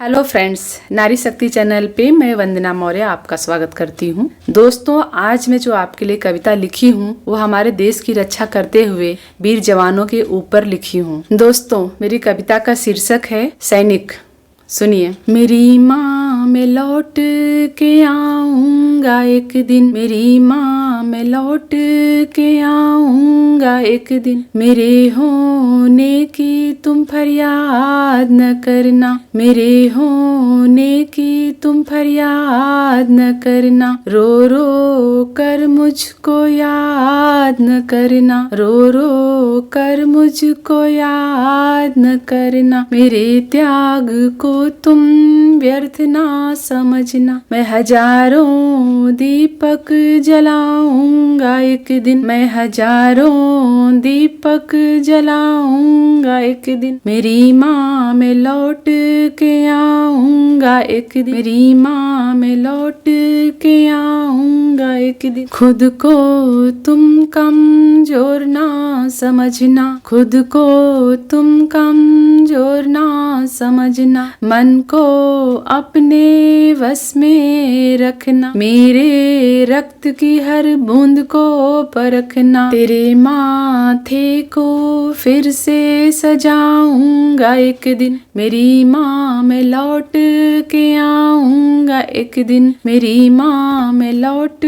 Hello friends, नारी शक्ति channel पे मैं वंदना मौर्य आपका स्वागत करती हूँ। दोस्तों, आज मैं जो आपके लिए कविता लिखी हूँ वो हमारे देश की रक्षा करते हुए वीर जवानों के ऊपर लिखी हूँ। दोस्तों, मेरी कविता का शीर्षक है सैनिक। सुनिए। मेरी माँ मैं लौट के आऊँगा एक दिन, मेरी माँ मैं लौट के आऊँगा एक दिन, मेरे होने की तुम फरियाद न करना, मेरे होने की तुम फरियाद न करना, रो रो कर मुझको याद न करना, रो रो कर मुझको याद न करना, मेरे त्याग को तुम व्यर्थ ना समझना, मैं हजारों दीपक जलाऊंगा एक दिन, मैं हजारों दीपक जलाऊंगा एक दिन, मेरी माँ मैं लौट के आऊंगा एक दिन, मेरी माँ मैं लौट के आऊंगा एक दिन। खुद को तुम कमजोर ना समझना, खुद को तुम कमजोर ना समझना, मन को अपने वश में रखना, मेरे रक्त की हर बूंद को परखना, तेरे माथे को फिर से सजाऊंगा एक दिन, मेरी माँ मैं लौट के आऊंगा एक दिन, मेरी माँ मैं लौट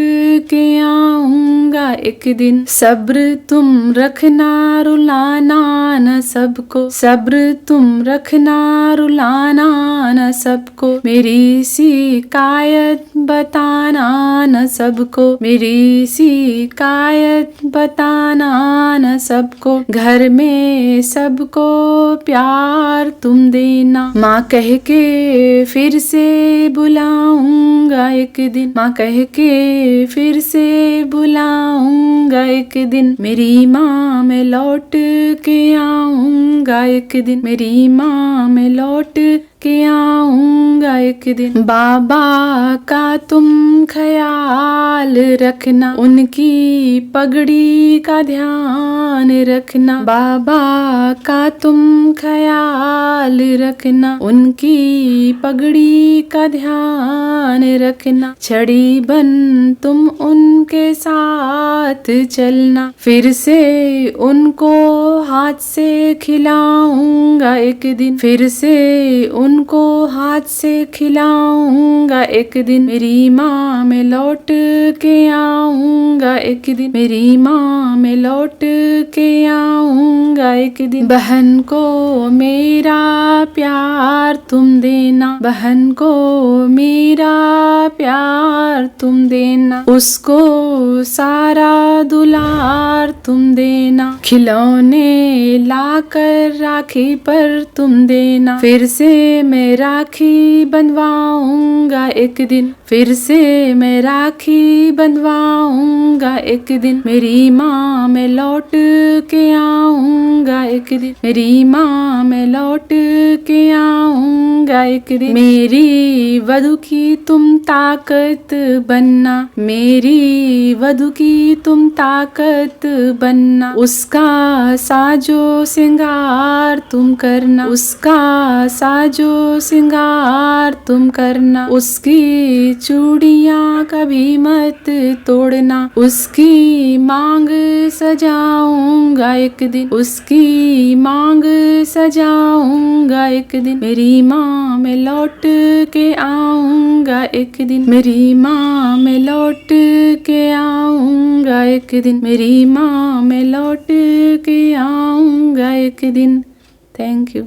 के आऊंगा एक दिन। सब्र तुम रखना रुलाना न सबको, सब्र तुम रखना रुलाना न सबको, मेरी शिकायत बताना न सबको, मेरी शिकायत बताना न सबको, घर में सबको प्यार तुम देना, माँ कह के फिर से बुलाऊंगा एक दिन, माँ कह के फिर से बुलाऊंगा एक दिन, मेरी माँ मैं लौट के आऊंगा एक दिन, मेरी माँ मैं लौट के आऊंगा एक दिन। बाबा का तुम ख्याल रखना, उनकी पगड़ी का ध्यान रखना, बाबा का तुम ख्याल रखना, उनकी पगड़ी का ध्यान रखना, छड़ी बन तुम उनके साथ चलना, फिर से उनको हाथ से खिलाऊंगा एक दिन, फिर से उनको हाथ से खिलाऊंगा एक दिन, मेरी माँ मैं लौट के आऊंगा एक दिन, मेरी माँ मैं लौट के आऊंगा एक दिन। बहन को मेरा प्यार तुम देना, बहन को मेरा प्यार तुम देना, उसको सारा दुलार तुम देना, खिलौने लाकर राखी पर तुम देना, फिर से मैं राखी बंधवाऊंगा एक दिन, फिर से मैं राखी बंधवाऊंगा एक दिन, मेरी माँ मैं लौट के आऊंगा एक दिन, मेरी माँ मैं लौट के आऊंगा एक दिन, मेरी वधू की तुम ताकत बनना, मेरी वधू की तुम ताकत बनना, उसका साजो सिंगार तुम करना, उसका साजो सिंगार तुम करना, उसकी चूड़ियां कभी मत तोड़ना, उसकी मांग सजाऊंगा एक दिन, उसकी मांग सजाऊंगा एक दिन, मेरी माँ मैं लौट के आऊंगा एक दिन, मेरी माँ मैं लौट के आऊंगा एक दिन, मेरी माँ मैं लौट के आऊंगा एक दिन। Thank you.